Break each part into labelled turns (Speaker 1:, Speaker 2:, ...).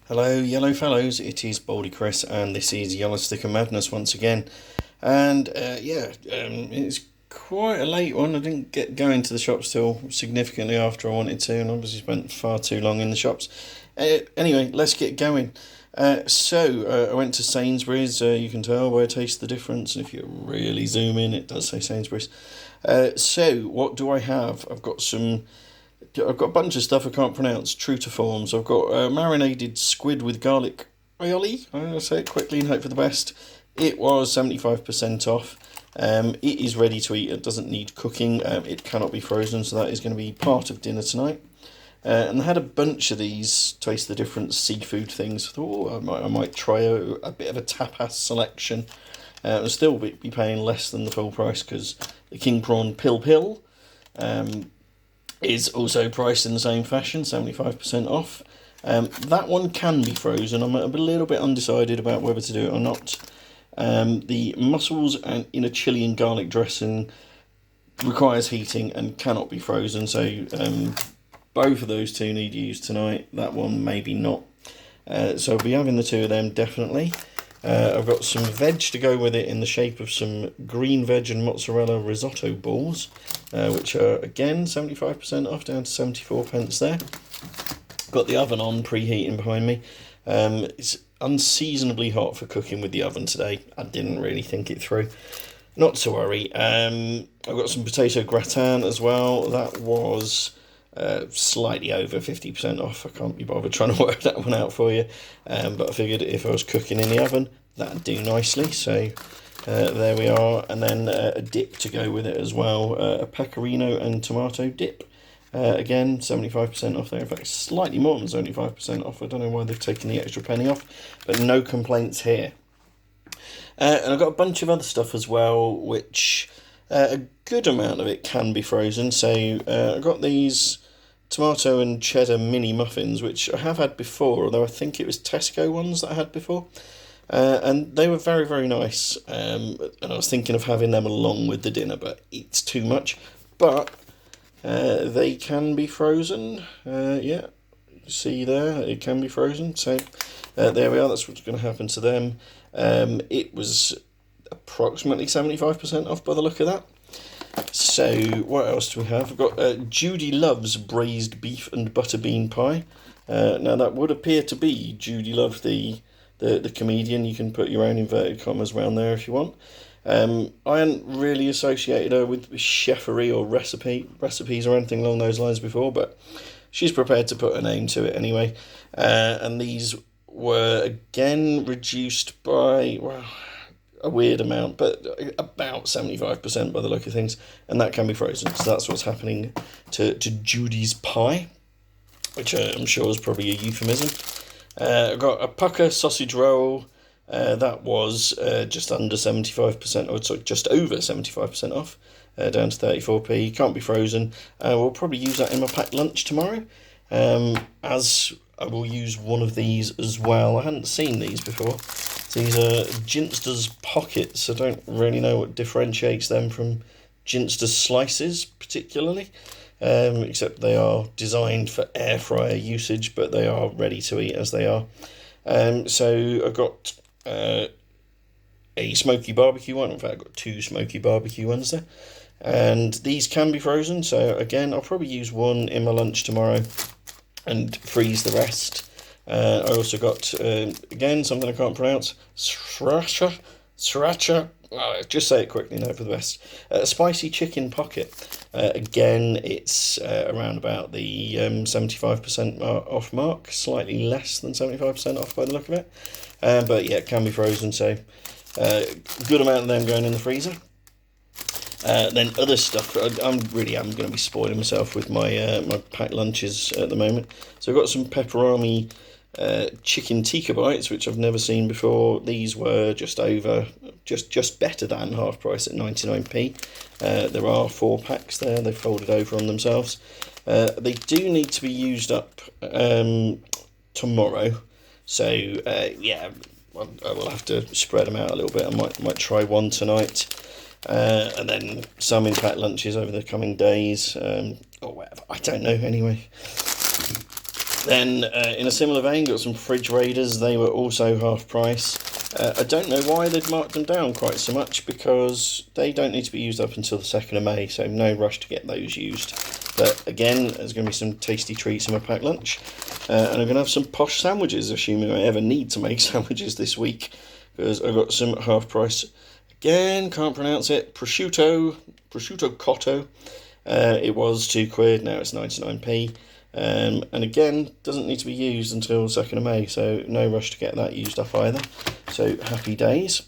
Speaker 1: Hello, yellow fellows. It is Baldy Chris, and this is Yellow Sticker Madness once again. And it's quite a late one. I didn't get going to the shops till significantly after I wanted to, and obviously spent far too long in the shops. Anyway, let's get going. I went to Sainsbury's. You can tell by Taste the Difference, and if you really zoom in, it does say Sainsbury's. What do I have? I've got a bunch of stuff I can't pronounce, true to form. So I've got marinated squid with garlic aioli. I'm going to say it quickly and hope for the best. It was 75% off. It is ready to eat. It doesn't need cooking. It cannot be frozen, so that is going to be part of dinner tonight. And I had a bunch of these Taste the Difference seafood things. I thought, I might try a bit of a tapas selection. I'll still be paying less than the full price because the king prawn pill is also priced in the same fashion, 75% off. That one can be frozen. I'm a little bit undecided about whether to do it or not. The mussels in a chili and garlic dressing requires heating and cannot be frozen, so both of those two need used tonight. That one maybe not. So I'll be having the two of them definitely. I've got some veg to go with it in the shape of some green veg and mozzarella risotto balls, which are again 75% off, down to 74 pence there. Got the oven on, preheating behind me. It's unseasonably hot for cooking with the oven today. I didn't really think it through. Not to worry. I've got some potato gratin as well. That was slightly over 50% off. I can't be bothered trying to work that one out for you, but I figured if I was cooking in the oven, that'd do nicely. So there we are, and then a dip to go with it as well, a pecorino and tomato dip. Again, 75% off there. In fact, slightly more than 75% off. I don't know why they've taken the extra penny off, but no complaints here. And I've got a bunch of other stuff as well, which a good amount of it can be frozen. So I got these tomato and cheddar mini muffins, which I have had before, although I think it was Tesco ones that I had before. And they were very, very nice. And I was thinking of having them along with the dinner, but it's too much. But they can be frozen. Yeah, see there, it can be frozen. So there we are, that's what's going to happen to them. It was approximately 75% off by the look of that. So what else do we have? We've got Judi Love's braised beef and butter bean pie. Now that would appear to be Judi Love, the comedian. You can put your own inverted commas around there if you want. I hadn't really associated her with chefery or recipes or anything along those lines before, but she's prepared to put a name to it anyway. And these were again reduced by, well, a weird amount, but about 75% by the look of things, and that can be frozen. So that's what's happening to Judy's pie, which I'm sure is probably a euphemism. I've got a pucker sausage roll. That was just under 75%, or sorry, just over 75% off, down to 34p. Can't be frozen. We'll probably use that in my packed lunch tomorrow, as I will use one of these as well. I hadn't seen these before. These are Ginster's pockets. I don't really know what differentiates them from Ginster's slices particularly, except they are designed for air fryer usage, but they are ready to eat as they are. So I got a smoky barbecue one. In fact, I've got two smoky barbecue ones there. And these can be frozen, so again, I'll probably use one in my lunch tomorrow and freeze the rest. I also got, again, something I can't pronounce, sriracha. Just say it quickly now for the best. A spicy chicken pocket. Again, it's around about the 75% off mark, slightly less than 75% off by the look of it. But yeah, it can be frozen, so good amount of them going in the freezer. Then other stuff, I'm going to be spoiling myself with my packed lunches at the moment. So I've got some pepperoni chicken tikka bites, which I've never seen before. These were just better than half price at 99p. There are 4 packs there, they've folded over on themselves. They do need to be used up tomorrow, so yeah, I will have to spread them out a little bit. I might try one tonight, and then some in packed lunches over the coming days, or whatever, I don't know anyway. Then, in a similar vein, got some fridge raiders. They were also half price. I don't know why they'd marked them down quite so much, because they don't need to be used up until the 2nd of May, so no rush to get those used. But again, there's going to be some tasty treats in my packed lunch. And I'm going to have some posh sandwiches, assuming I ever need to make sandwiches this week, because I've got some half price. Again, can't pronounce it. Prosciutto cotto. It was £2, now it's 99p. And again, doesn't need to be used until 2nd of May, so no rush to get that used up either. So happy days.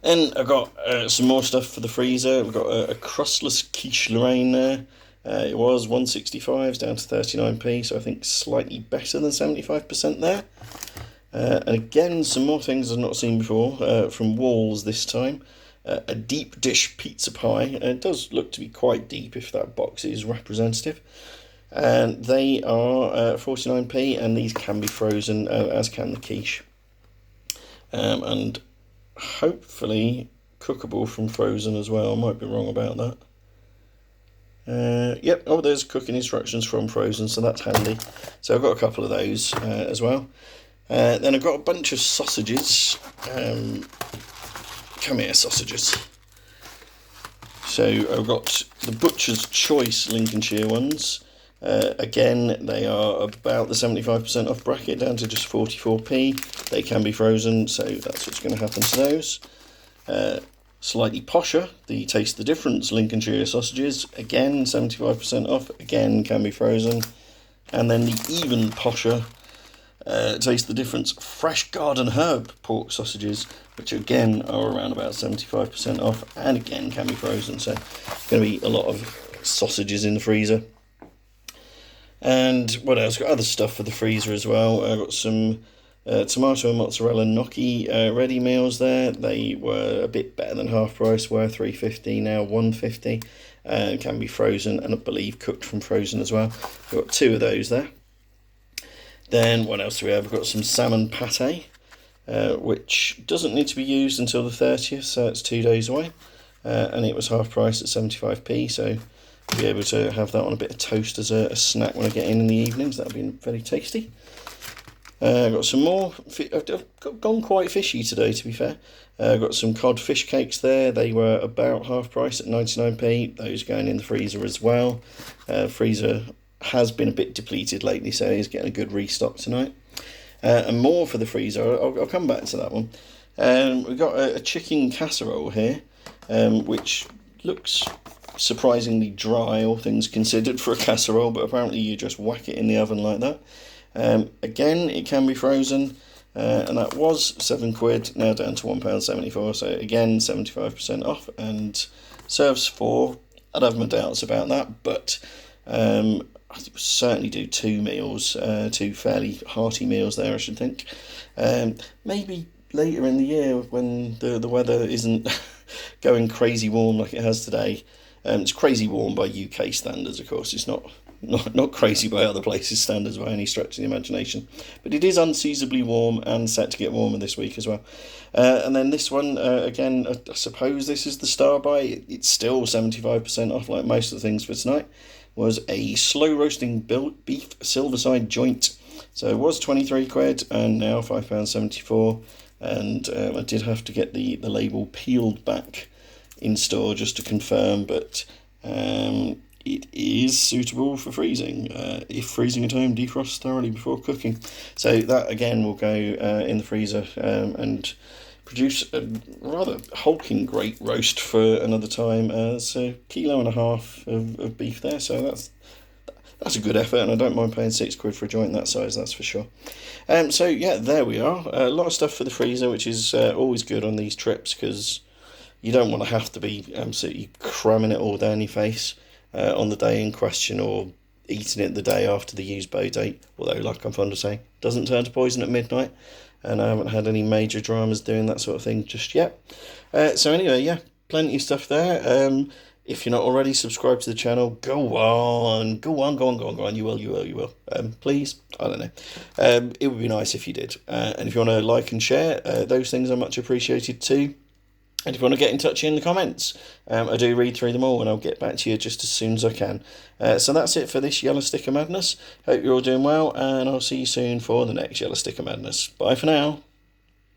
Speaker 1: And I've got some more stuff for the freezer. We've got a crustless quiche Lorraine there. It was 165 down to 39p, so I think slightly better than 75% there. And again, some more things I've not seen before from Walls this time. A deep dish pizza pie. It does look to be quite deep if that box is representative. And they are 49p, and these can be frozen, as can the quiche. And hopefully cookable from frozen as well. I might be wrong about that. Yep, oh, there's cooking instructions from frozen, so that's handy. So I've got a couple of those as well. Then I've got a bunch of sausages. Come here, sausages. So I've got the Butcher's Choice Lincolnshire ones. Again, they are about the 75% off bracket, down to just 44p. They can be frozen, so that's what's going to happen to those. Slightly posher, the Taste the Difference Lincolnshire sausages, again 75% off, again can be frozen. And then the even posher Taste the Difference Fresh Garden Herb pork sausages, which again are around about 75% off, and again can be frozen, so going to be a lot of sausages in the freezer. And what else? Got other stuff for the freezer as well. I've got some tomato and mozzarella gnocchi ready meals there. They were a bit better than half price, were £3.50, now £1.50, and can be frozen and I believe cooked from frozen as well. We've got 2 of those there. Then what else do we have? We've got some salmon pate, which doesn't need to be used until the 30th, so it's 2 days away, and it was half price at 75p, so I'll be able to have that on a bit of toast as a snack when I get in the evenings. That'll be very tasty. I've got some more. I've gone quite fishy today, to be fair. I've got some cod fish cakes there. They were about half price at 99p. Those going in the freezer as well. Freezer has been a bit depleted lately, so he's getting a good restock tonight. And more for the freezer. I'll come back to that one. We've got a chicken casserole here, which looks surprisingly dry, all things considered, for a casserole, but apparently you just whack it in the oven like that. Again, it can be frozen, and that was £7, now down to £1.74, so again 75% off, and serves 4. I'd have my doubts about that, but I would certainly do 2 meals, 2 fairly hearty meals there, I should think. Maybe later in the year when the weather isn't going crazy warm like it has today. It's crazy warm by UK standards, of course. It's not crazy by other places' standards by any stretch of the imagination. But it is unseasonably warm and set to get warmer this week as well. And then this one, again, I suppose this is the star buy. It's still 75% off, like most of the things for tonight. Was a slow roasting beef silverside joint. So it was £23 and now £5.74. And I did have to get the label peeled back in store just to confirm, but it is suitable for freezing. If freezing at home, defrost thoroughly before cooking. So that again will go in the freezer and produce a rather hulking great roast for another time. It's 1.5 kilos of beef there, so that's a good effort, and I don't mind paying £6 for a joint that size, that's for sure. So yeah, there we are. A lot of stuff for the freezer, which is always good on these trips, because you don't want to have to be absolutely cramming it all down your face on the day in question, or eating it the day after the used bow date, although, like I'm fond of saying, doesn't turn to poison at midnight, and I haven't had any major dramas doing that sort of thing just yet. So anyway, yeah, plenty of stuff there. If you're not already subscribed to the channel, go on, you will. Please, I don't know. It would be nice if you did. And if you want to like and share, those things are much appreciated too. And if you want to get in touch in the comments, I do read through them all and I'll get back to you just as soon as I can. So that's it for this Yellow Sticker Madness. Hope you're all doing well, and I'll see you soon for the next Yellow Sticker Madness. Bye for now.